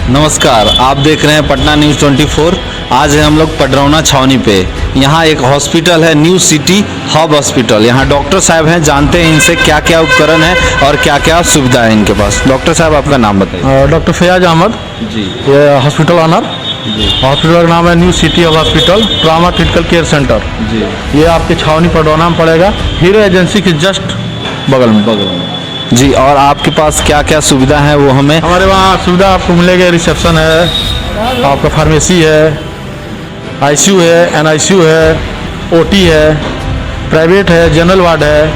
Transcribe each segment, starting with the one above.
नमस्कार, आप देख रहे हैं पटना न्यूज़ 24। आज है हम लोग पडरौना छावनी पे। यहाँ एक हॉस्पिटल है, न्यू सिटी हब हॉस्पिटल। यहाँ डॉक्टर साहब हैं, जानते हैं इनसे क्या क्या उपकरण है और क्या क्या सुविधा है इनके पास। डॉक्टर साहब, आपका नाम बताइए। डॉक्टर फैयाज अहमद जी। ये हॉस्पिटल ऑनर। जी हॉस्पिटल का नाम है new city hub hospital trauma critical care centre. जी। ये आपके छावनी पडरौना में पड़ेगा, हीरो एजेंसी के जस्ट बगल में। जी, और आपके पास क्या क्या सुविधा है वो हमें। हमारे वहाँ सुविधा आपको मिलेगा, रिसेप्शन है, आपका फार्मेसी है, आईसीयू है, एनआईसीयू है, ओटी है, प्राइवेट है, जनरल वार्ड है,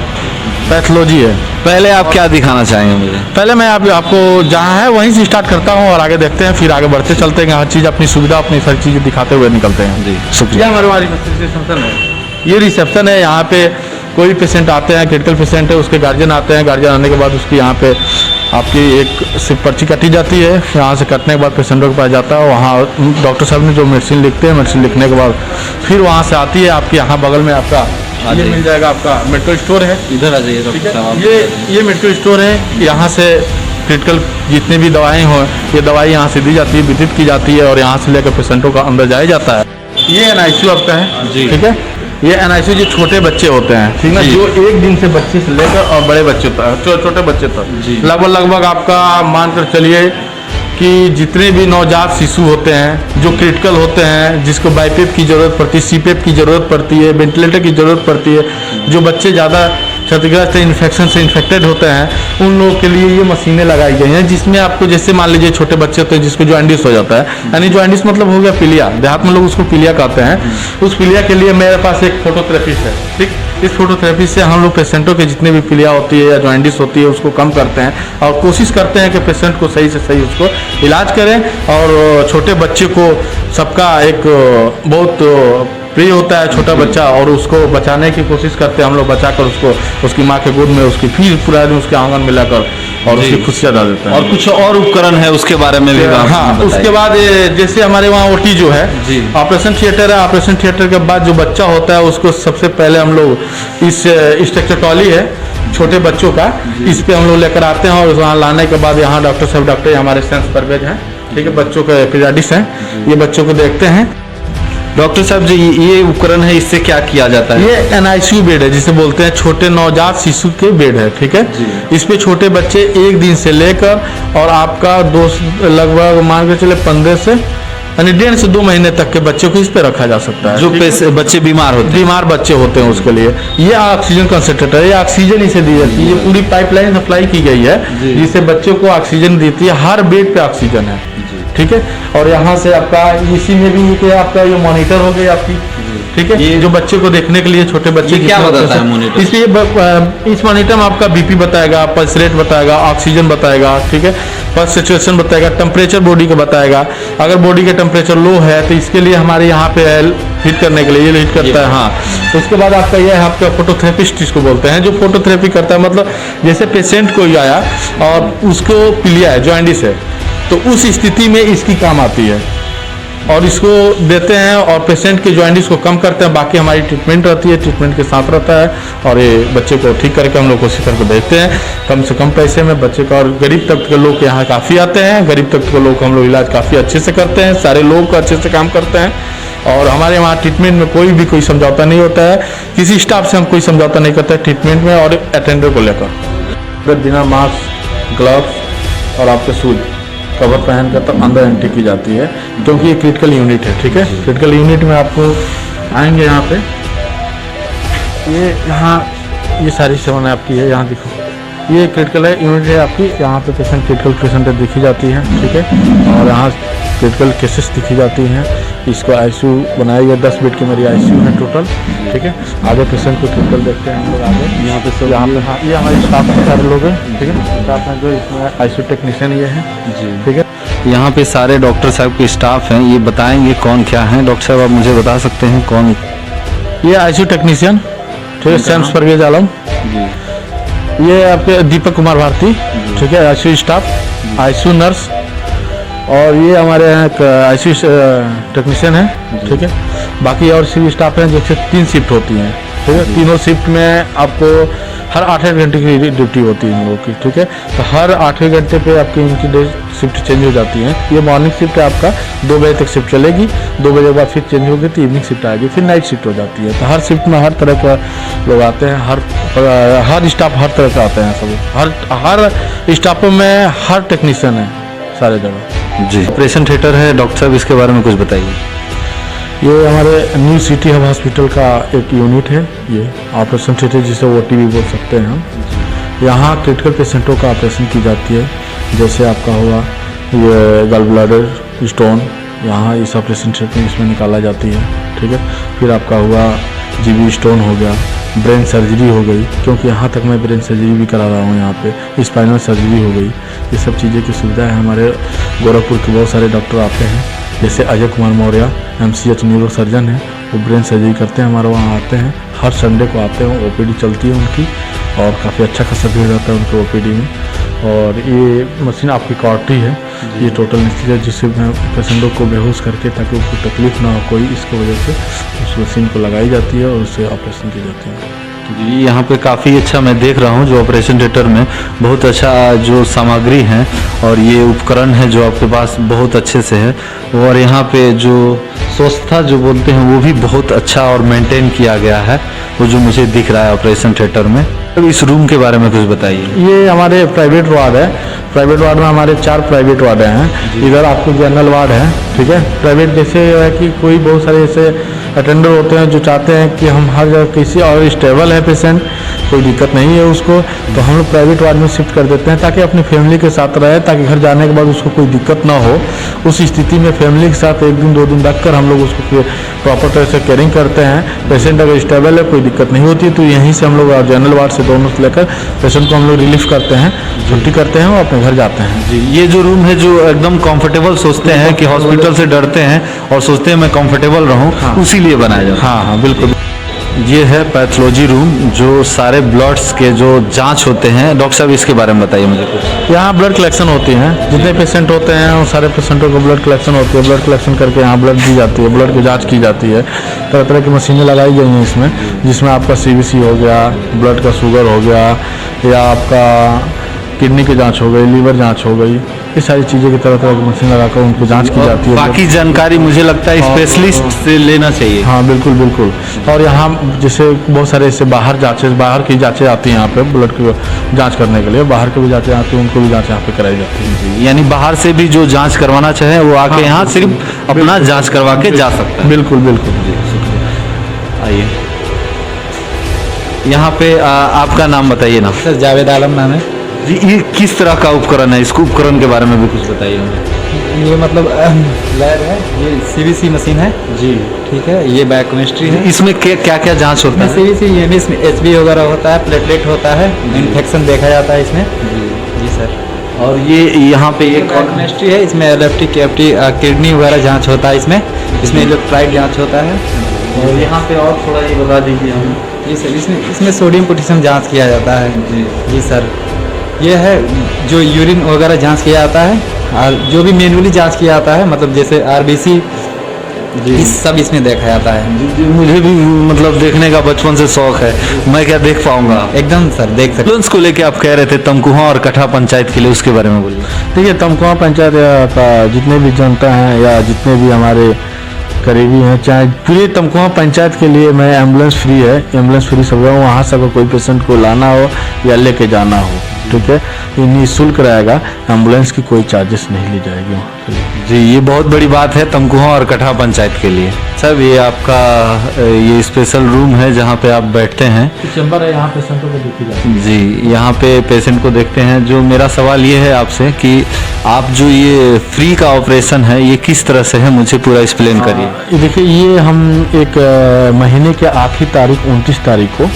पैथोलॉजी है। पहले आप क्या दिखाना चाहेंगे मुझे? पहले मैं आपको जहाँ है वहीं से स्टार्ट करता हूँ और आगे देखते हैं, फिर आगे बढ़ते चलते हैं। हर चीज़ अपनी सुविधा, अपनी सारी चीज़ें दिखाते हुए निकलते हैं। जी, शुक्रिया। हमारे वहाँ रिसेप्शन है, ये रिसेप्शन है। यहाँ पे कोई भी पेशेंट आते हैं, क्रिटिकल पेशेंट है, उसके गार्जियन आते हैं। गार्जियन आने के बाद उसकी यहाँ पे आपकी एक सिर्फ पर्ची कटी जाती है। यहाँ से कटने के बाद पेशेंटों के पास जाता है, वहाँ डॉक्टर साहब ने जो मेडिसिन लिखते हैं, मेडिसिन लिखने के बाद फिर वहाँ से आती है आपके यहाँ बगल में आपका ये मिल जाएगा, आपका मेडिकल स्टोर है। इधर आ जाइए डॉक्टर साहब। ये मेडिकल स्टोर है। यहाँ से क्रिटिकल जितनी भी दवाएं हो, ये दवाई यहाँ से दी जाती है, वितरित की जाती है और यहाँ से लेकर पेशेंटों का अंदर जाया जाता है। ये एनआईसीयू आपका है, ठीक है। ये एनआईसीयू जो छोटे बच्चे होते हैं, ठीक है, जो 1 दिन से बच्चे से लेकर और बड़े बच्चे तक, छोटे बच्चे तक लगभग आपका मानकर चलिए कि जितने भी नवजात शिशु होते हैं जो क्रिटिकल होते हैं, जिसको बाईपेप की ज़रूरत पड़ती है, सीपेप की ज़रूरत पड़ती है, वेंटिलेटर की ज़रूरत पड़ती है, जो बच्चे ज़्यादा क्षतिग्रस्त इन्फेक्शन से इन्फेक्टेड होते हैं, उन लोगों के लिए ये मशीनें लगाई गई हैं, जिसमें आपको जैसे मान लीजिए छोटे बच्चे होते हैं जिसको जॉइंडिस हो जाता है, यानी जॉइंडिस मतलब हो गया पीलिया, देहात में लोग उसको पीलिया कहते हैं। उस पीलिया के लिए मेरे पास एक फोटोथेरेपिस्ट है, ठीक। इस फोटोथेरेपी से हम लोग पेशेंटों के जितने भी पीलिया होती है या जॉइंडिस होती है उसको कम करते हैं और कोशिश करते हैं कि पेशेंट को सही से सही उसको इलाज करें। और छोटे बच्चे को सबका एक बहुत प्रिय होता है छोटा बच्चा, और उसको बचाने की कोशिश करते हैं हम लोग, बचाकर उसको उसकी माँ के गोद में उसकी फिर पूरा दिन उसके आंगन में लाकर और उसकी खुशियाँ डाल देते हैं। और कुछ और उपकरण है उसके बारे में भी हाँ, उसके बाद जैसे हमारे वहाँ ओटी जो है, ऑपरेशन थिएटर है। ऑपरेशन थिएटर के बाद जो बच्चा होता है उसको सबसे पहले हम लोग इस स्ट्रक्चरटॉली है छोटे बच्चों का, इस पे हम लोग लेकर आते हैं और वहाँ लाने के बाद यहाँ डॉक्टर साहब, डॉक्टर हमारे सेंस परवेज हैं, ठीक है, बच्चों के पीडियाट्रिक्स हैं, ये बच्चों को देखते हैं। डॉक्टर साहब जी, ये उपकरण है, इससे क्या किया जाता है? ये एनआईसीयू बेड है, जिसे बोलते हैं छोटे नवजात शिशु के बेड है, ठीक है। इस पे छोटे बच्चे 1 दिन से लेकर और आपका लगभग मान के चले 15 से यानी 1.5 से 2 महीने तक के बच्चे को इस पे रखा जा सकता है। जो बच्चे बीमार बच्चे होते हैं उसके लिए ये ऑक्सीजन कंसंट्रेटर है, ये ऑक्सीजन इसे दी जाती है। ये पूरी पाइपलाइन सप्लाई की गई है जिससे बच्चों को ऑक्सीजन देती है। हर बेड पे ऑक्सीजन है, ठीक है। और यहाँ से आपका इसी में भी आपका ये मॉनिटर हो गई आपकी, ठीक है। ये जो बच्चे को देखने के लिए छोटे बच्चे क्या बताता है मॉनिटर? इस मॉनिटर में आपका बीपी बताएगा, पल्स रेट बताएगा, ऑक्सीजन बताएगा, ठीक है, पल्स सिचुएशन बताएगा, टेम्परेचर बॉडी का बताएगा। अगर बॉडी का टेम्परेचर लो है तो इसके लिए हमारे यहाँ पे हीट करने के लिए ये हीट करता है। हाँ, उसके बाद आपका यह है आपका फोटोथेरेपिस्ट जिसको बोलते हैं, जो फोटोथेरेपी करता है। मतलब जैसे पेशेंट कोई आया और उसको पीलिया है, जॉइंडिस है, तो उस स्थिति में इसकी काम आती है और इसको देते हैं और पेशेंट के जॉइंडिस को कम करते हैं। बाकी हमारी ट्रीटमेंट रहती है, ट्रीटमेंट के साथ रहता है और ये बच्चे को ठीक करके हम लोग कोशिश करके भेजते हैं कम से कम पैसे में बच्चे का। और गरीब तबके के लोग यहाँ काफ़ी आते हैं, गरीब तबके के लोग हम लोग इलाज काफ़ी अच्छे से करते हैं, सारे लोग को अच्छे से काम करते हैं। और हमारे वहाँ ट्रीटमेंट में कोई समझौता नहीं होता है, किसी स्टाफ से हम कोई समझौता नहीं करते हैं ट्रीटमेंट में और अटेंडर को लेकर। बिना मास्क, ग्लव्स और आपके शूज कवर पहन कर तब अंदर एंट्री की जाती है, क्योंकि ये क्रिटिकल यूनिट है, ठीक है। क्रिटिकल यूनिट में आपको आएंगे यहाँ पे, ये सारी सेवाएं आपकी है। यहाँ देखो, ये क्रिटिकल है यूनिट है आपकी, यहाँ पे पेशेंट क्रिटिकल पेशेंट दिखी जाती है, ठीक है। और यहाँ क्रिटिकल केसेस दिखी जाती हैं। इसको आईसीयू बनाया गया, 10 बेड की मेरी आईसीयू है टोटल, ठीक है। आगे पेशेंट को क्रिटिकल देखते हैं हम लोग आगे। यहाँ पे सब हाँ, ये हमारे स्टाफ के सारे लोग हैं, ठीक है। स्टाफ में जो इसमें आईसीयू टेक्नीशियन ये है जी, ठीक है। यहाँ पे सारे डॉक्टर साहब के स्टाफ हैं, ये बताएंगे कौन क्या है। डॉक्टर साहब, आप मुझे बता सकते हैं कौन? ये आईसीयू टेक्नीशियन, ठीक है, सेम्स परवेज आलम जी। ये आपके दीपक कुमार भारती, ठीक है, आईसीयू स्टाफ, आईसीयू नर्स। और ये हमारे यहाँ एक आईसीयू टेक्नीशियन है, ठीक है। बाकी और सी स्टाफ हैं, जैसे 3 शिफ्ट होती हैं, ठीक है। तीनों शिफ्ट में आपको हर 8 घंटे की ड्यूटी होती है इन लोगों की, ठीक है। तो हर 8वें घंटे पे आपकी इनकी डे शिफ्ट चेंज हो जाती है। ये मॉर्निंग शिफ्ट है आपका 2 बजे तक शिफ्ट चलेगी, 2 बजे के बाद फिर चेंज होगी तो इवनिंग शिफ्ट आएगी, फिर नाइट शिफ्ट हो जाती है। तो हर शिफ्ट में हर तरह के लोग आते हैं, हर स्टाफ हर तरह का आते हैं सब, हर स्टाफों में हर टेक्नीशियन है सारे जगह। जी, ऑपरेशन थिएटर है डॉक्टर साहब, इसके बारे में कुछ बताइए। ये हमारे न्यू सिटी हब हॉस्पिटल का एक यूनिट है, ये ऑपरेशन थिएटर जिसे OT भी बोल सकते हैं हम। यहाँ क्रिटिकल पेशेंटों का ऑपरेशन की जाती है, जैसे आपका हुआ ये गल ब्लैडर स्टोन, यहाँ इस ऑपरेशन थिएटर में इसमें निकाला जाती है, ठीक है। फिर आपका हुआ GB स्टोन हो गया, ब्रेन सर्जरी हो गई, क्योंकि यहाँ तक मैं ब्रेन सर्जरी भी करा रहा हूँ यहाँ पे, स्पाइनल सर्जरी हो गई। ये सब चीज़ें की सुविधा है। हमारे गोरखपुर के बहुत सारे डॉक्टर आते हैं, जैसे Ajay Kumar Maurya MCH neuro surgeon है, वो ब्रेन सर्जरी करते हैं, हमारे वहाँ आते हैं, हर संडे को आते हैं, OPD चलती है उनकी और काफ़ी अच्छा खासा भीड़ रहता है उनके OPD में। और ये मशीन आपकी कॉर्टी है, ये टोटल एनेस्थीसिया जिससे पेशेंटों को बेहोश करके ताकि उनको तकलीफ ना हो कोई, इसकी वजह से उस मशीन को लगाई जाती है और उससे ऑपरेशन की जाती है। जी, यहाँ पे काफ़ी अच्छा मैं देख रहा हूँ जो ऑपरेशन थिएटर में बहुत अच्छा जो सामग्री है और ये उपकरण है जो आपके पास बहुत अच्छे से है, और यहाँ पे जो स्वच्छता जो बोलते हैं वो भी बहुत अच्छा और मेंटेन किया गया है, वो जो मुझे दिख रहा है ऑपरेशन थिएटर में। अब इस रूम के बारे में कुछ बताइए। ये हमारे प्राइवेट वार्ड है, प्राइवेट वार्ड में हमारे 4 प्राइवेट वार्ड हैं। इधर आपको जनरल वार्ड है, ठीक है। प्राइवेट जैसे है कि कोई बहुत सारे ऐसे अटेंडर होते हैं जो चाहते हैं कि हम हर जगह किसी और स्टेबल है पेशेंट, कोई दिक्कत नहीं है उसको, तो हम लोग प्राइवेट वार्ड में शिफ्ट कर देते हैं ताकि अपनी फैमिली के साथ रहे, ताकि घर जाने के बाद उसको कोई दिक्कत ना हो। उस स्थिति में फैमिली के साथ 1 दिन 2 दिन रखकर हम लोग उसको प्रॉपर तरह से केयरिंग करते हैं। पेशेंट अगर स्टेबल है, कोई दिक्कत नहीं होती, तो यहीं से हम लोग जनरल वार्ड से दोनों से लेकर पेशेंट को हम लोग रिलीफ करते हैं, छुट्टी करते हैं और अपने घर जाते हैं। जी, ये जो रूम है जो एकदम कंफर्टेबल सोचते हैं कि हॉस्पिटल से डरते हैं और सोचते हैं मैं कंफर्टेबल रहूं, उसी लिए बनाया जाता है। हाँ, बिल्कुल। ये है पैथोलॉजी रूम, जो सारे ब्लड्स के जो जांच होते हैं। डॉक्टर साहब इसके बारे में बताइए मुझे कुछ। यहाँ ब्लड कलेक्शन होती है, जितने पेशेंट होते हैं उन सारे पेशेंटों को ब्लड कलेक्शन होती है। ब्लड कलेक्शन करके यहाँ ब्लड दी जाती है, ब्लड की जांच की जाती है। तरह तरह की मशीनें लगाई गई हैं इसमें, जिसमें आपका CBC हो गया, ब्लड का शुगर हो गया, या आपका किडनी की जांच हो गई, लीवर जांच हो गई, ये सारी चीज़ें की तरह तरह की मशीन लगाकर उनको जांच की जाती है। बाकी जानकारी मुझे लगता है स्पेशलिस्ट से लेना चाहिए। हाँ, बिल्कुल बिल्कुल। और यहाँ जैसे बहुत सारे ऐसे बाहर की जांचें आती हैं यहाँ पे ब्लड की जांच करने के लिए, बाहर की भी जांचें आती हैं, उनको भी जांच यहाँ पे कराई जाती है। यानी बाहर से भी जो जांच करवाना चाहे वो आके यहाँ सिर्फ अपना जांच करवा के जा सकता है। बिल्कुल बिल्कुल। आइए, यहाँ पे आपका नाम बताइए ना। सर जावेद आलम नाम है जी। ये किस तरह का उपकरण है, इसको उपकरण के बारे में भी कुछ बताइए हमें। ये मतलब लैब है, ये CBC मशीन है जी, ठीक है। ये बायोकेमिस्ट्री है, इसमें क्या क्या जांच होता है? CBC ये भी इसमें HB वगैरह होता है, प्लेटलेट होता है, इन्फेक्शन देखा जाता है इसमें। जी सर। और ये यहाँ पे एक बायोकेमिस्ट्री है, इसमें LFT KFT किडनी वगैरह जांच होता है इसमें इलेक्ट्रोलाइट जांच होता है। और यहाँ पे और थोड़ा ये बता दीजिए हमें। जी सर, इसमें सोडियम पोटेशियम जांच किया जाता है। जी सर। ये है जो यूरिन वगैरह जांच किया जाता है, और जो भी मैन्युअली जांच किया जाता है, मतलब जैसे RBC, इस सब इसमें देखा जाता है। मुझे भी मतलब देखने का बचपन से शौक है, मैं क्या देख पाऊंगा? एकदम सर, देख सकते। एम्बुलेंस को लेके आप कह रहे थे तमकुहा और कठा पंचायत के लिए, उसके बारे में बोलिए। देखिए, तमकुहा पंचायत का जितने भी जनता हैं या जितने भी हमारे करीबी हैं, चाहे पूरे तमकुहा पंचायत के लिए मैं एम्बुलेंस फ्री है, एम्बुलेंस फ्री सब रहा हूँ। वहाँ से अगर कोई पेशेंट को लाना हो या लेके जाना हो, ठीक है, ये निःशुल्क रहेगा, एम्बुलेंस की कोई चार्जेस नहीं ली जाएगी वहाँ के लिए। जी, ये बहुत बड़ी बात है तमकुहा और कठा पंचायत के लिए। सब ये आपका ये स्पेशल रूम है जहाँ पे आप बैठते हैं। चैम्बर है, यहाँ पेशेंटों को देखी जाती है। जी, यहाँ पे पेशेंट को देखते हैं। जो मेरा सवाल ये है आपसे कि आप जो ये फ्री का ऑपरेशन है ये किस तरह से है, मुझे पूरा एक्सप्लेन करिए। देखिए, ये हम एक महीने के आखिरी तारीख 29 तारीख को,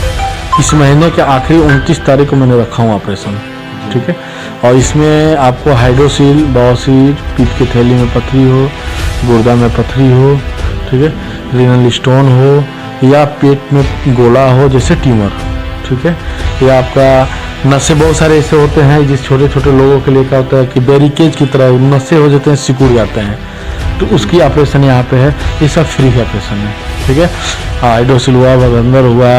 इस महीने के आखिरी 29 तारीख को मैंने रखा हूँ ऑपरेशन, ठीक है। और इसमें आपको हाइड्रोसील, बवासीर, पीठ की थैली में पथरी हो, गुर्दा में पथरी हो, ठीक है, रीनल स्टोन हो, या पेट में गोला हो जैसे ट्यूमर, ठीक है, या आपका नशे बहुत सारे ऐसे होते हैं जिस छोटे छोटे लोगों के लिए क्या होता है कि बैरिकेज की तरह नशे हो जाते हैं, सिकुड़ जाते हैं, तो उसकी ऑपरेशन यहाँ पे है। ये सब फ्री का ऑपरेशन है, ठीक है। हाइड्रोसील हुआ, भगंदर हुआ,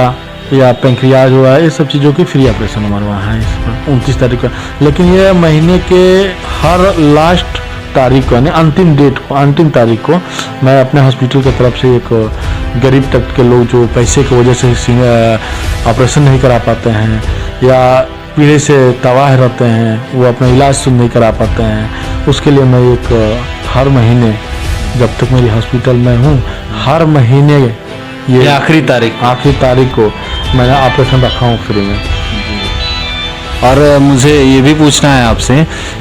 या पेंक्रियाज हुआ, ये सब चीज़ों की फ्री ऑपरेशन हमारे वहाँ है इस पर 29 तारीख को। लेकिन ये महीने के हर लास्ट तारीख को यानी अंतिम तारीख को मैं अपने हॉस्पिटल की तरफ से एक गरीब तबके के लोग जो पैसे की वजह से ऑपरेशन नहीं करा पाते हैं या पीड़े से तबाह रहते हैं, वो अपना इलाज नहीं करा पाते हैं, उसके लिए मैं एक हर महीने जब तक मेरी हॉस्पिटल में हूँ हर महीने ये आखिरी तारीख को मैंने ऑपरेशन रखा हूँ फ्री में। और मुझे ये भी पूछना है आपसे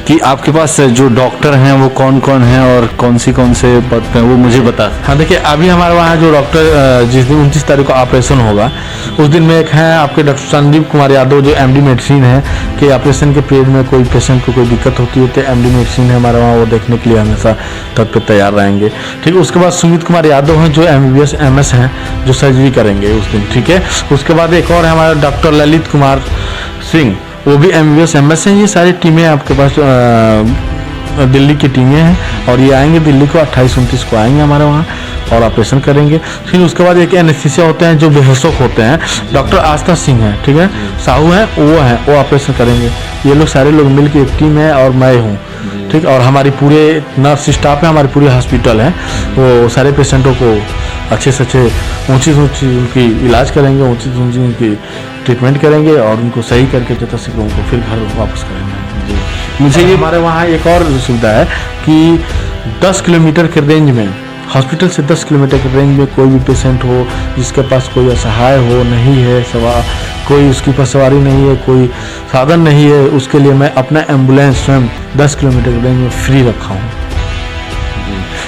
कि आपके पास जो डॉक्टर हैं वो कौन कौन हैं और कौन से पद पे हैं, वो मुझे बता। हाँ देखिए, अभी हमारे वहाँ जो डॉक्टर जिस दिन 29 तारीख को ऑपरेशन होगा उस दिन में एक हैं आपके डॉक्टर संदीप कुमार यादव जो MD मेडिसिन है कि ऑपरेशन के पीरियड में कोई पेशेंट को कोई दिक्कत होती है तो MD मेडिसिन है हमारे वहाँ, वो देखने के लिए हमेशा तत्पर तैयार रहेंगे। ठीक है, उसके बाद सुमित कुमार यादव हैं जो MBBS MS हैं जो सर्जरी करेंगे उस दिन। ठीक है, उसके बाद एक और है हमारा डॉक्टर ललित कुमार सिंह, वो भी MBBS MS हैं। ये सारी टीमें आपके पास दिल्ली की टीमें हैं और ये आएंगे दिल्ली को 28-29 को आएंगे हमारे वहाँ और ऑपरेशन करेंगे। फिर उसके बाद एक एनेस्थीसिया होते हैं जो बेहोशों होते हैं, डॉक्टर आस्था सिंह हैं, ठीक है, साहू हैं, वो ऑपरेशन करेंगे। ये लोग सारे लोग मिलकर एक टीम है और मैं हूँ। ठीक, और हमारी पूरे नर्स स्टाफ है, हमारी पूरी हॉस्पिटल है, वो सारे पेशेंटों को अच्छे से अच्छे ऊँची उनकी इलाज करेंगे, ऊँची उनकी ट्रीटमेंट करेंगे और उनको सही करके जैसे शीघ्र उनको फिर घर वापस करेंगे। जी, मुझे ये हमारे वहाँ एक और सुविधा है कि 10 किलोमीटर के रेंज में, हॉस्पिटल से 10 किलोमीटर के रेंज में कोई भी पेशेंट हो जिसके पास कोई असहाय हो, नहीं है कोई उसके पास सवारी नहीं है, कोई साधन नहीं है, उसके लिए मैं अपना एम्बुलेंस स्वयं 10 किलोमीटर के रेंज में फ्री रखा हूँ।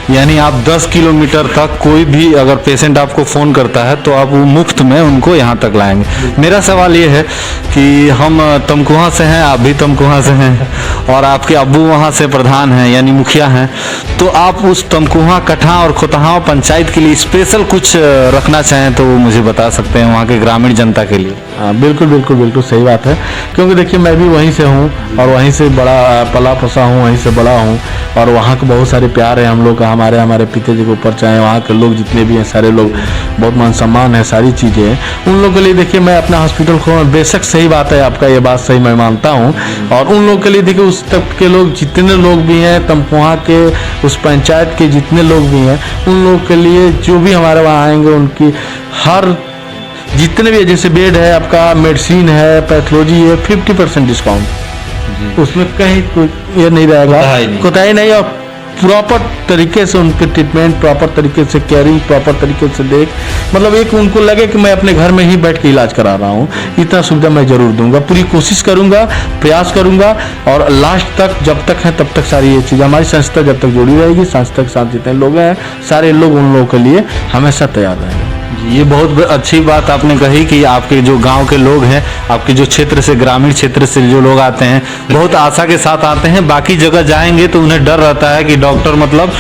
यानी आप 10 किलोमीटर तक कोई भी अगर पेशेंट आपको फ़ोन करता है तो आप वो मुफ्त में उनको यहाँ तक लाएंगे। मेरा सवाल ये है कि हम तमकुहा से हैं, आप भी तमकुहा से हैं और आपके अब्बू वहाँ से प्रधान हैं यानी मुखिया हैं, तो आप उस तमकुहा, कठा और खोतहाव पंचायत के लिए स्पेशल कुछ रखना चाहें तो वो मुझे बता सकते हैं वहाँ के ग्रामीण जनता के लिए। हाँ, बिल्कुल सही बात है, क्योंकि देखिए मैं भी वहीं से हूँ और वहीं से पला बसा हूँ, वहीं से बड़ा हूँ और वहाँ के बहुत सारे प्यार है हम लोग का, हमारे पिताजी के ऊपर, चाहे वहाँ के लोग जितने भी हैं सारे लोग बहुत मान सम्मान है, सारी चीज़ें हैं उन लोगों के लिए। देखिए मैं अपना हॉस्पिटल खोल, बेशक सही बात है आपका, ये बात सही मैं मानता हूँ, और उन लोगों के लिए देखिए उस तक के लोग जितने लोग भी हैं, तमकुहा के उस पंचायत के जितने लोग भी हैं, उन लोगों के लिए जो भी हमारे वहाँ आएंगे उनकी हर जितने भी, जैसे बेड है आपका, मेडिसिन है, पैथोलॉजी है, 50% डिस्काउंट, उसमें कहीं कोई ये नहीं रहेगा, कोताही नहीं, और प्रॉपर तरीके से उनके ट्रीटमेंट, प्रॉपर तरीके से केयरिंग, प्रॉपर तरीके से देख, मतलब एक उनको लगे कि मैं अपने घर में ही बैठ के इलाज करा रहा हूँ, इतना सुविधा मैं जरूर दूंगा, पूरी कोशिश करूंगा, प्रयास करूंगा और लास्ट तक जब तक है तब तक सारी ये चीज़ हमारी संस्था जब तक जुड़ी रहेगी, संस्था के साथ जितने लोग हैं सारे लोग उन लोगों के लिए हमेशा तैयार रहेंगे। ये बहुत अच्छी बात आपने कही कि आपके जो गांव के लोग हैं, आपके जो क्षेत्र से, ग्रामीण क्षेत्र से जो लोग आते हैं बहुत आशा के साथ आते हैं। बाकी जगह जाएंगे तो उन्हें डर रहता है कि डॉक्टर मतलब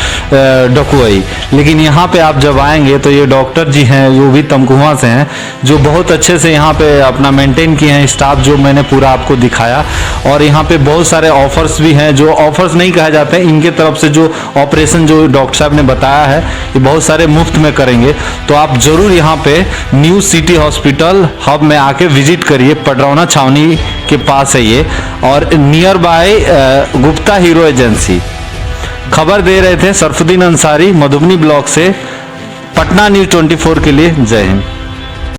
डकुआई, लेकिन यहाँ पे आप जब आएंगे तो ये डॉक्टर जी हैं जो भी तमकुहा से हैं, जो बहुत अच्छे से यहाँ पे अपना मेंटेन किए हैं स्टाफ, जो मैंने पूरा आपको दिखाया। और यहाँ पे बहुत सारे ऑफर्स भी हैं, जो ऑफर्स नहीं कहा जाते हैं, इनके तरफ से जो ऑपरेशन जो डॉक्टर साहब ने बताया है ये बहुत सारे मुफ्त में करेंगे। तो आप जरूर यहाँ पे न्यू सिटी हॉस्पिटल हब में आके विजिट करिए, पडरौना छावनी के पास है ये और near by Gupta hero agency. खबर दे रहे थे सरफुद्दीन अंसारी, मधुबनी ब्लॉक से। पटना न्यूज़ 24 के लिए जय हिंद।